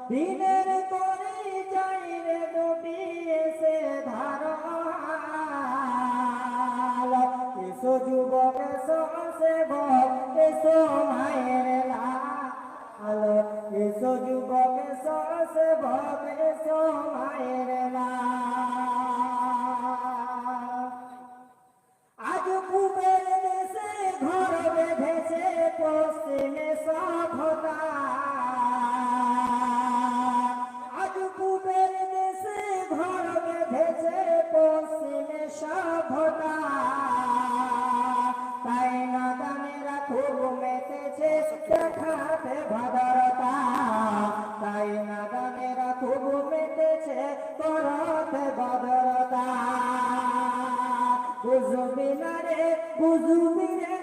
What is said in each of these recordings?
দিনের তরি চাইরে ডুবিয়ে সে ধারাল এসো যুবক এসো সেবক এসো মায়ের লাল এসো যুবক এসো সেবক এসো মায়ের লাল আজ পূবের দেশে ঘর বেঁধেছে পশ্চিমে সভ্যতা আজ পূবের দেশে ঘর বেঁধেছে পশ্চিমে সভ্যতা তাই নাদানেরা খুব মেতেছে দেখাতে ভদ্রতা তাই নাদানেরা খুব মেতেছে করতে ভদ্রতা বুঝবি না রে বুঝবি রে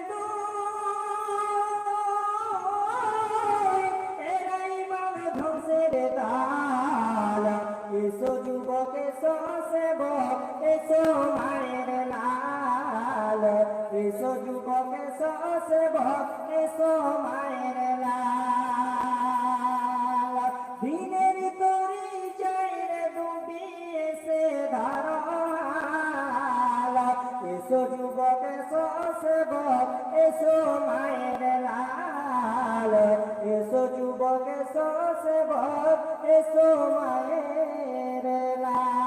এরাই মানে ধ্বংসের দাল এসো যুবক এসো সেবক এসো মায়ের লাল এসো যুবক এসো সেবক এসো মায়ের লাল দিনের তরি চাইরে ডুবিয়ে সে ধারা এসো যুবক এসো সেবক এসো মায়ের লাল এসো যুবক এসো সেবক এসো মায়ের লাল।